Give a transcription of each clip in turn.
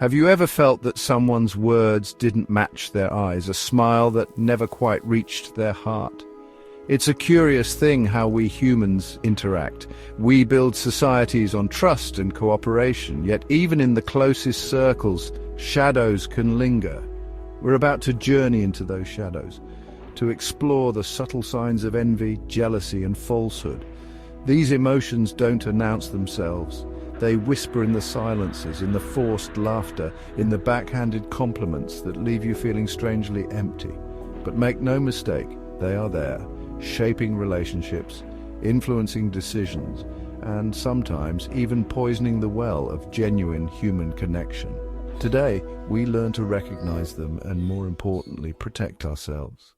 Have you ever felt that someone's words didn't match their eyes, a smile that never quite reached their heart? It's a curious thing how we humans interact. We build societies on trust and cooperation, yet even in the closest circles, shadows can linger. We're about to journey into those shadows, to explore the subtle signs of envy, jealousy, and falsehood. These emotions don't announce themselves. They whisper in the silences, in the forced laughter, in the backhanded compliments that leave you feeling strangely empty. But make no mistake, they are there, shaping relationships, influencing decisions, and sometimes even poisoning the well of genuine human connection. Today, we learn to recognize them and, more importantly, protect ourselves.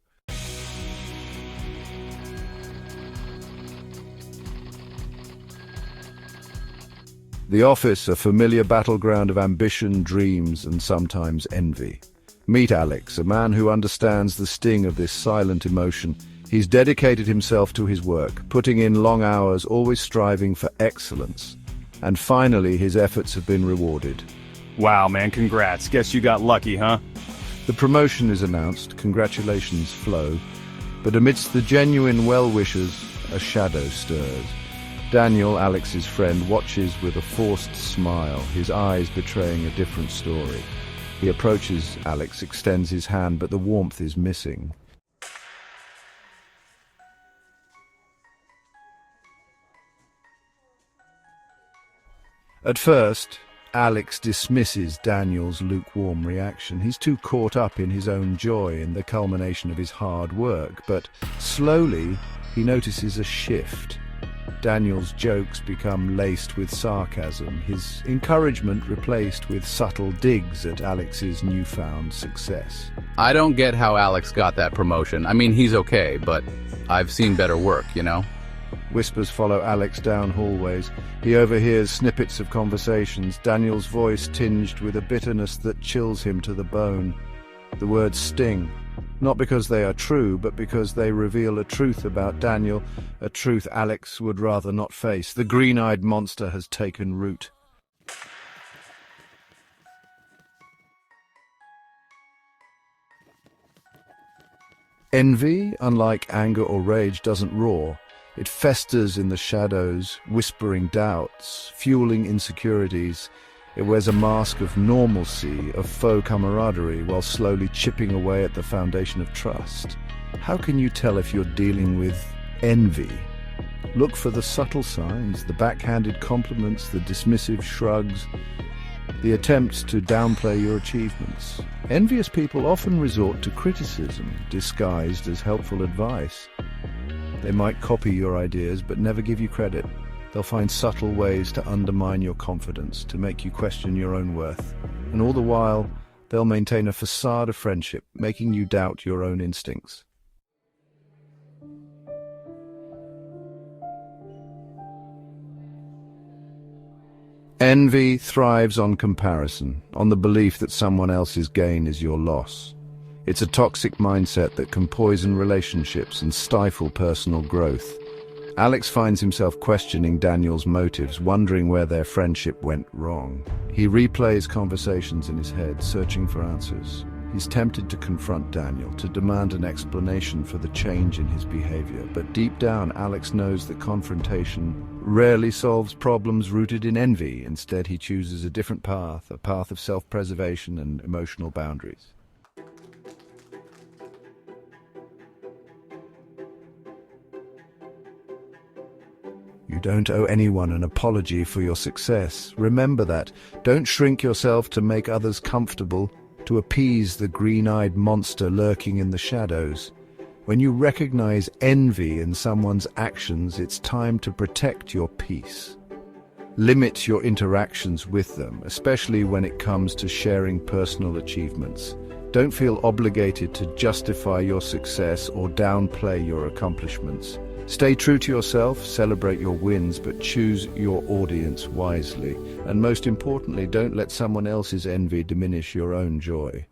The office, a familiar battleground of ambition, dreams, and sometimes envy. Meet Alex, a man who understands the sting of this silent emotion. He's dedicated himself to his work, putting in long hours, always striving for excellence. And finally, his efforts have been rewarded. Wow, man, congrats. Guess you got lucky, huh? The promotion is announced, congratulations flow, but amidst the genuine well-wishers, a shadow stirs. Daniel, Alex's friend, watches with a forced smile, his eyes betraying a different story. He approaches Alex, extends his hand, but the warmth is missing. At first, Alex dismisses Daniel's lukewarm reaction. He's too caught up in his own joy in the culmination of his hard work, but slowly he notices a shift. Daniel's jokes become laced with sarcasm, his encouragement replaced with subtle digs at Alex's newfound success. I don't get how Alex got that promotion. I mean, he's okay, but I've seen better work, you know? Whispers follow Alex down hallways. He overhears snippets of conversations, Daniel's voice tinged with a bitterness that chills him to the bone. The words sting, not because they are true, but because they reveal a truth about Daniel, a truth Alex would rather not face. The green-eyed monster has taken root. Envy, unlike anger or rage, doesn't roar. It festers in the shadows, whispering doubts, fueling insecurities. It wears a mask of normalcy, of faux camaraderie, while slowly chipping away at the foundation of trust. How can you tell if you're dealing with envy? Look for the subtle signs, the backhanded compliments, the dismissive shrugs, the attempts to downplay your achievements. Envious people often resort to criticism, disguised as helpful advice. They might copy your ideas, but never give you credit. They'll find subtle ways to undermine your confidence, to make you question your own worth. And all the while, they'll maintain a facade of friendship, making you doubt your own instincts. Envy thrives on comparison, on the belief that someone else's gain is your loss. It's a toxic mindset that can poison relationships and stifle personal growth. Alex finds himself questioning Daniel's motives, wondering where their friendship went wrong. He replays conversations in his head, searching for answers. He's tempted to confront Daniel, to demand an explanation for the change in his behavior. But deep down, Alex knows that confrontation rarely solves problems rooted in envy. Instead, he chooses a different path, a path of self-preservation and emotional boundaries. You don't owe anyone an apology for your success. Remember that. Don't shrink yourself to make others comfortable, to appease the green-eyed monster lurking in the shadows. When you recognize envy in someone's actions, it's time to protect your peace. Limit your interactions with them, especially when it comes to sharing personal achievements. Don't feel obligated to justify your success or downplay your accomplishments. Stay true to yourself, celebrate your wins, but choose your audience wisely. And most importantly, don't let someone else's envy diminish your own joy.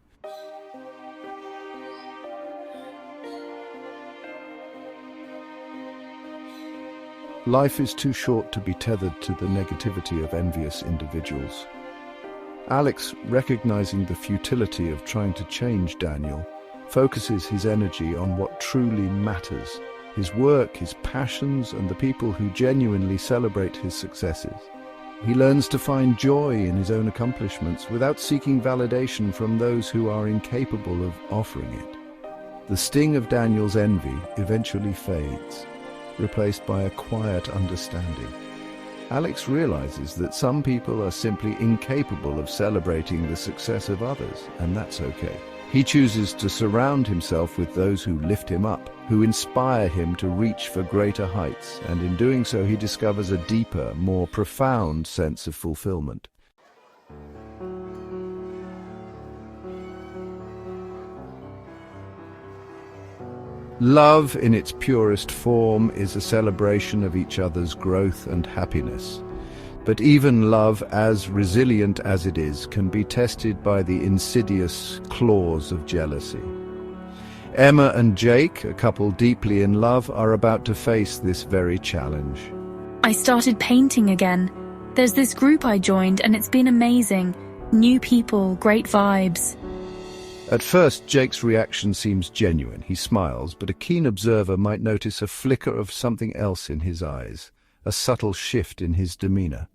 Life is too short to be tethered to the negativity of envious individuals. Alex, recognizing the futility of trying to change Daniel, focuses his energy on what truly matters: his work, his passions, and the people who genuinely celebrate his successes. He learns to find joy in his own accomplishments without seeking validation from those who are incapable of offering it. The sting of Daniel's envy eventually fades, replaced by a quiet understanding. Alex realizes that some people are simply incapable of celebrating the success of others, and that's okay. He chooses to surround himself with those who lift him up, who inspire him to reach for greater heights, and in doing so he discovers a deeper, more profound sense of fulfillment. Love, in its purest form, is a celebration of each other's growth and happiness. But even love, as resilient as it is, can be tested by the insidious claws of jealousy. Emma and Jake, a couple deeply in love, are about to face this very challenge. I started painting again. There's this group I joined and it's been amazing. New people, great vibes. At first, Jake's reaction seems genuine. He smiles, but a keen observer might notice a flicker of something else in his eyes, a subtle shift in his demeanor.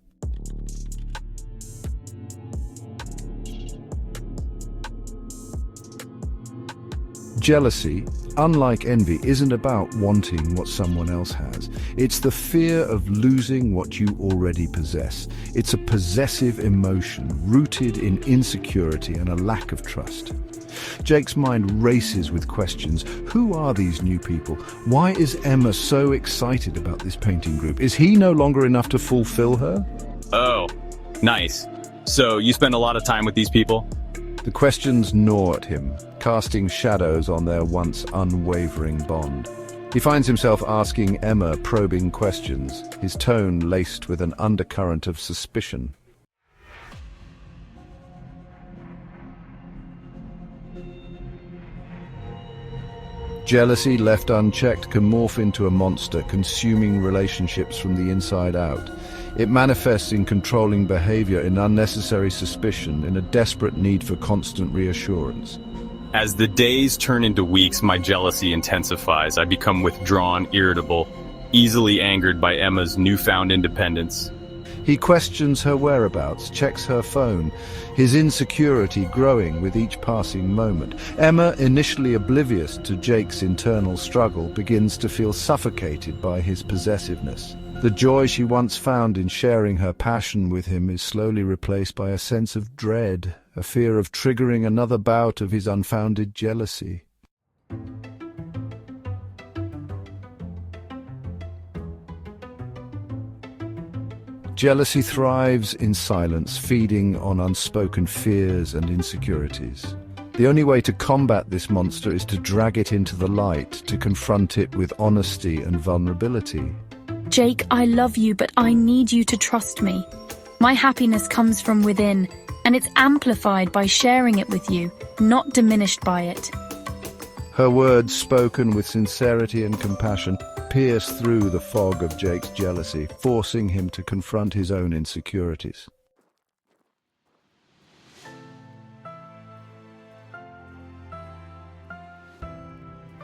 Jealousy, unlike envy, isn't about wanting what someone else has. It's the fear of losing what you already possess. It's a possessive emotion rooted in insecurity and a lack of trust. Jake's mind races with questions. Who are these new people? Why is Emma so excited about this painting group? Is he no longer enough to fulfill her? Oh, nice. So you spend a lot of time with these people? The questions gnaw at him, casting shadows on their once unwavering bond. He finds himself asking Emma probing questions, his tone laced with an undercurrent of suspicion. Jealousy, left unchecked, can morph into a monster, consuming relationships from the inside out. It manifests in controlling behavior, in unnecessary suspicion, in a desperate need for constant reassurance. As the days turn into weeks, my jealousy intensifies. I become withdrawn, irritable, easily angered by Emma's newfound independence. He questions her whereabouts, checks her phone, his insecurity growing with each passing moment. Emma, initially oblivious to Jake's internal struggle, begins to feel suffocated by his possessiveness. The joy she once found in sharing her passion with him is slowly replaced by a sense of dread, a fear of triggering another bout of his unfounded jealousy. Jealousy thrives in silence, feeding on unspoken fears and insecurities. The only way to combat this monster is to drag it into the light, to confront it with honesty and vulnerability. Jake, I love you, but I need you to trust me. My happiness comes from within, and it's amplified by sharing it with you, not diminished by it. Her words, spoken with sincerity and compassion, pierce through the fog of Jake's jealousy, forcing him to confront his own insecurities.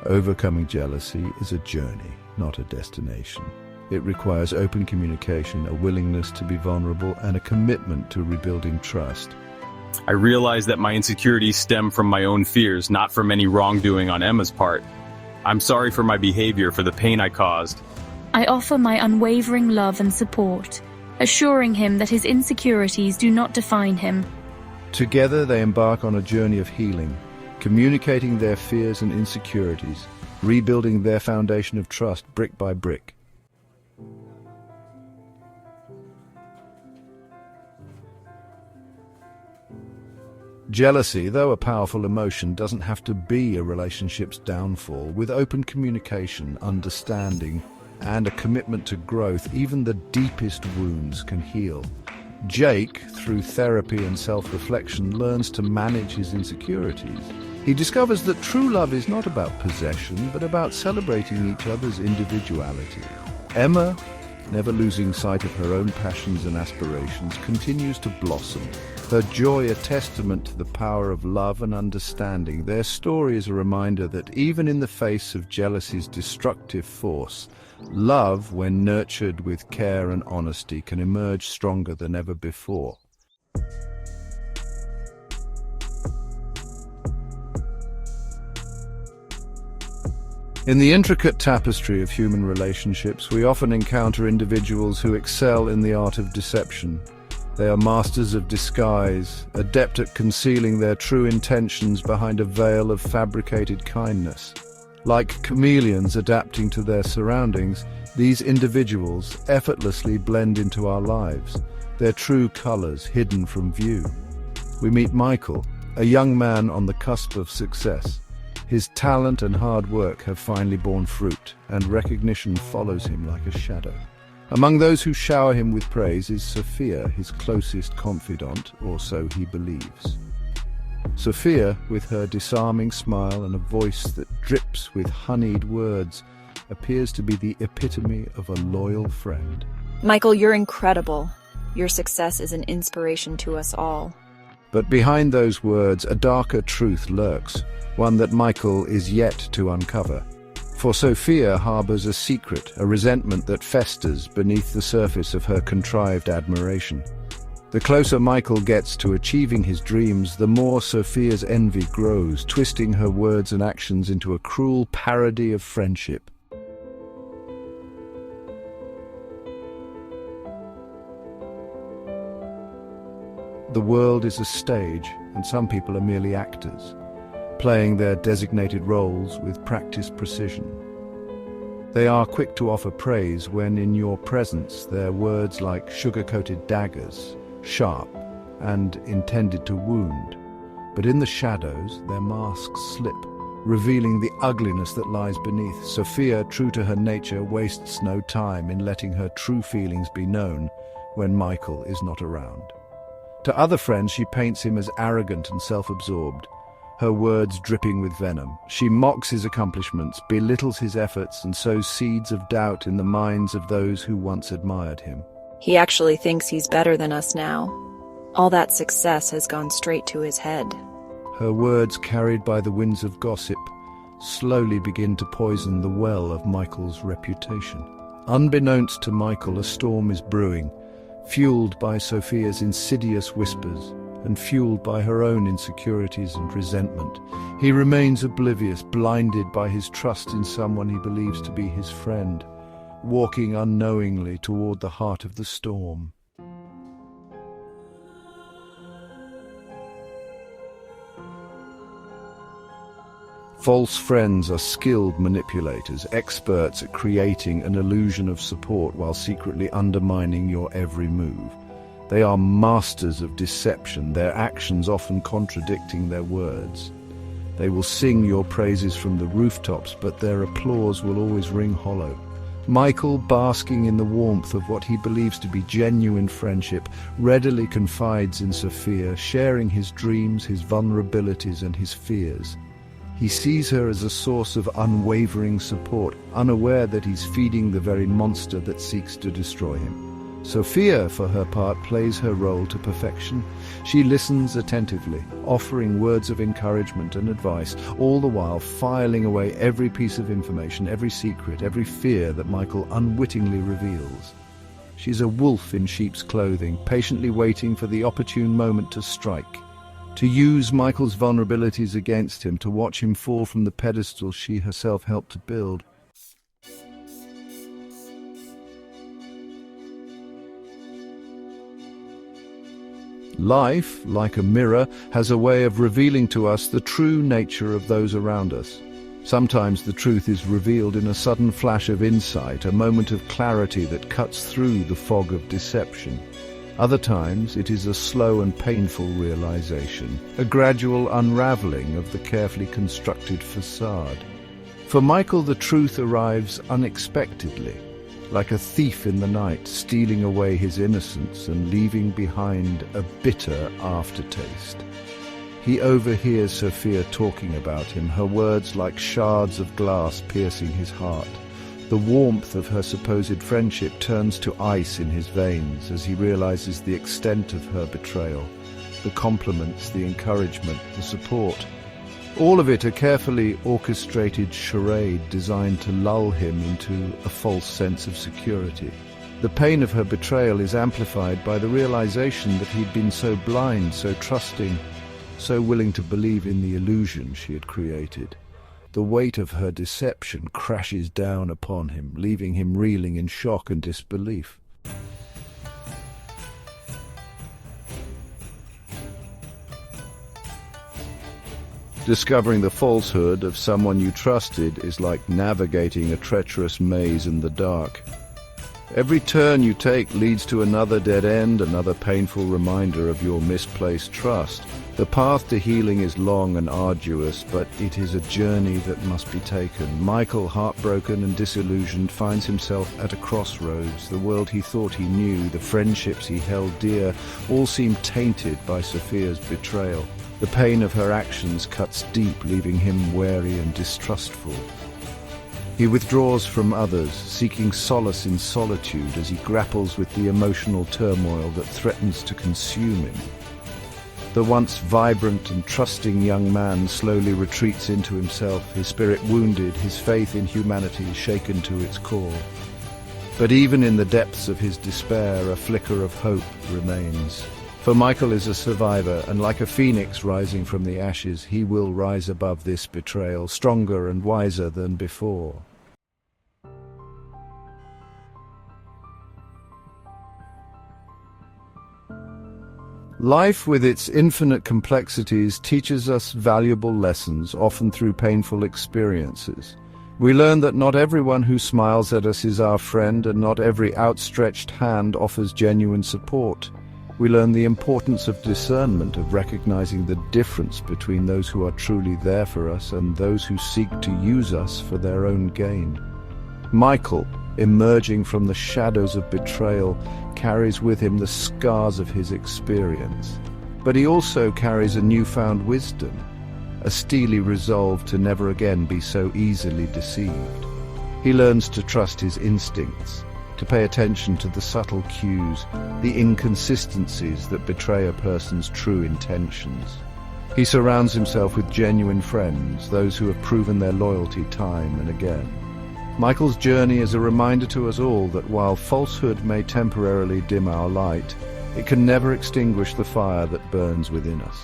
Overcoming jealousy is a journey, not a destination. It requires open communication, a willingness to be vulnerable, and a commitment to rebuilding trust. I realize that my insecurities stem from my own fears, not from any wrongdoing on Emma's part. I'm sorry for my behavior, for the pain I caused. I offer my unwavering love and support, assuring him that his insecurities do not define him. Together they embark on a journey of healing, communicating their fears and insecurities, rebuilding their foundation of trust brick by brick. Jealousy, though a powerful emotion, doesn't have to be a relationship's downfall. With open communication, understanding, and a commitment to growth, even the deepest wounds can heal. Jake, through therapy and self-reflection, learns to manage his insecurities. He discovers that true love is not about possession, but about celebrating each other's individuality. Emma, never losing sight of her own passions and aspirations, continues to blossom, her joy a testament to the power of love and understanding. Their story is a reminder that even in the face of jealousy's destructive force, love, when nurtured with care and honesty, can emerge stronger than ever before. In the intricate tapestry of human relationships, we often encounter individuals who excel in the art of deception. They are masters of disguise, adept at concealing their true intentions behind a veil of fabricated kindness. Like chameleons adapting to their surroundings, these individuals effortlessly blend into our lives, their true colors hidden from view. We meet Michael, a young man on the cusp of success. His talent and hard work have finally borne fruit, and recognition follows him like a shadow. Among those who shower him with praise is Sophia, his closest confidant, or so he believes. Sophia, with her disarming smile and a voice that drips with honeyed words, appears to be the epitome of a loyal friend. Michael, you're incredible. Your success is an inspiration to us all. But behind those words, a darker truth lurks, one that Michael is yet to uncover. For Sophia harbors a secret, a resentment that festers beneath the surface of her contrived admiration. The closer Michael gets to achieving his dreams, the more Sophia's envy grows, twisting her words and actions into a cruel parody of friendship. The world is a stage, and some people are merely actors, playing their designated roles with practiced precision. They are quick to offer praise when in your presence they're words like sugar-coated daggers, sharp and intended to wound. But in the shadows, their masks slip, revealing the ugliness that lies beneath. Sophia, true to her nature, wastes no time in letting her true feelings be known when Michael is not around. To other friends, she paints him as arrogant and self-absorbed, her words dripping with venom. She mocks his accomplishments, belittles his efforts, and sows seeds of doubt in the minds of those who once admired him. He actually thinks he's better than us now. All that success has gone straight to his head. Her words, carried by the winds of gossip, slowly begin to poison the well of Michael's reputation. Unbeknownst to Michael, a storm is brewing, fueled by Sophia's insidious whispers and fueled by her own insecurities and resentment. He remains oblivious, blinded by his trust in someone he believes to be his friend, walking unknowingly toward the heart of the storm. False friends are skilled manipulators, experts at creating an illusion of support while secretly undermining your every move. They are masters of deception, their actions often contradicting their words. They will sing your praises from the rooftops, but their applause will always ring hollow. Michael, basking in the warmth of what he believes to be genuine friendship, readily confides in Sophia, sharing his dreams, his vulnerabilities, and his fears. He sees her as a source of unwavering support, unaware that he's feeding the very monster that seeks to destroy him. Sophia, for her part, plays her role to perfection. She listens attentively, offering words of encouragement and advice, all the while filing away every piece of information, every secret, every fear that Michael unwittingly reveals. She's a wolf in sheep's clothing, patiently waiting for the opportune moment to strike, to use Michael's vulnerabilities against him, to watch him fall from the pedestal she herself helped to build. Life, like a mirror, has a way of revealing to us the true nature of those around us. Sometimes the truth is revealed in a sudden flash of insight, a moment of clarity that cuts through the fog of deception. Other times it is a slow and painful realization, a gradual unraveling of the carefully constructed facade. For Michael, the truth arrives unexpectedly, like a thief in the night, stealing away his innocence and leaving behind a bitter aftertaste. He overhears Sophia talking about him, her words like shards of glass piercing his heart. The warmth of her supposed friendship turns to ice in his veins as he realizes the extent of her betrayal. The compliments, the encouragement, the support. All of it a carefully orchestrated charade designed to lull him into a false sense of security. The pain of her betrayal is amplified by the realization that he'd been so blind, so trusting, so willing to believe in the illusion she had created. The weight of her deception crashes down upon him, leaving him reeling in shock and disbelief. Discovering the falsehood of someone you trusted is like navigating a treacherous maze in the dark. Every turn you take leads to another dead end, another painful reminder of your misplaced trust. The path to healing is long and arduous, but it is a journey that must be taken. Michael, heartbroken and disillusioned, finds himself at a crossroads. The world he thought he knew, the friendships he held dear, all seem tainted by Sophia's betrayal. The pain of her actions cuts deep, leaving him wary and distrustful. He withdraws from others, seeking solace in solitude as he grapples with the emotional turmoil that threatens to consume him. The once vibrant and trusting young man slowly retreats into himself, his spirit wounded, his faith in humanity shaken to its core. But even in the depths of his despair, a flicker of hope remains. For Michael is a survivor, and like a phoenix rising from the ashes, he will rise above this betrayal, stronger and wiser than before. Life, with its infinite complexities, teaches us valuable lessons, often through painful experiences. We learn that not everyone who smiles at us is our friend, and not every outstretched hand offers genuine support. We learn the importance of discernment, of recognizing the difference between those who are truly there for us and those who seek to use us for their own gain. Michael, emerging from the shadows of betrayal, carries with him the scars of his experience. But he also carries a newfound wisdom, a steely resolve to never again be so easily deceived. He learns to trust his instincts, to pay attention to the subtle cues, the inconsistencies that betray a person's true intentions. He surrounds himself with genuine friends, those who have proven their loyalty time and again. Michael's journey is a reminder to us all that while falsehood may temporarily dim our light, it can never extinguish the fire that burns within us.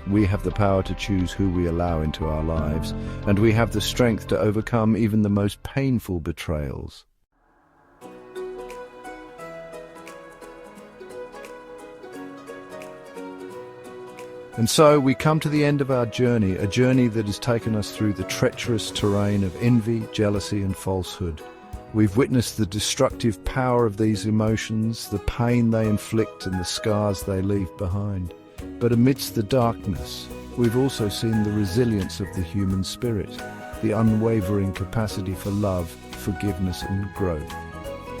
We have the power to choose who we allow into our lives, and we have the strength to overcome even the most painful betrayals. And so we come to the end of our journey, a journey that has taken us through the treacherous terrain of envy, jealousy, and falsehood. We've witnessed the destructive power of these emotions, the pain they inflict, and the scars they leave behind. But amidst the darkness, we've also seen the resilience of the human spirit, the unwavering capacity for love, forgiveness, and growth.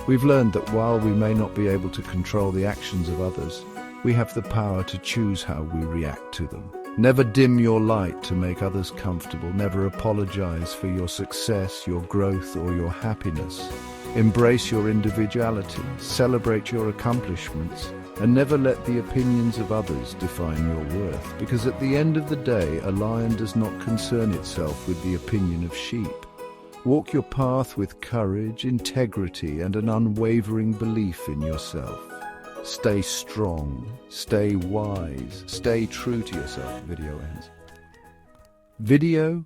We've learned that while we may not be able to control the actions of others, we have the power to choose how we react to them. Never dim your light to make others comfortable. Never apologize for your success, your growth, or your happiness. Embrace your individuality, celebrate your accomplishments, and never let the opinions of others define your worth, because at the end of the day, a lion does not concern itself with the opinion of sheep. Walk your path with courage, integrity, and an unwavering belief in yourself. Stay strong, stay wise, stay true to yourself. Video ends. Video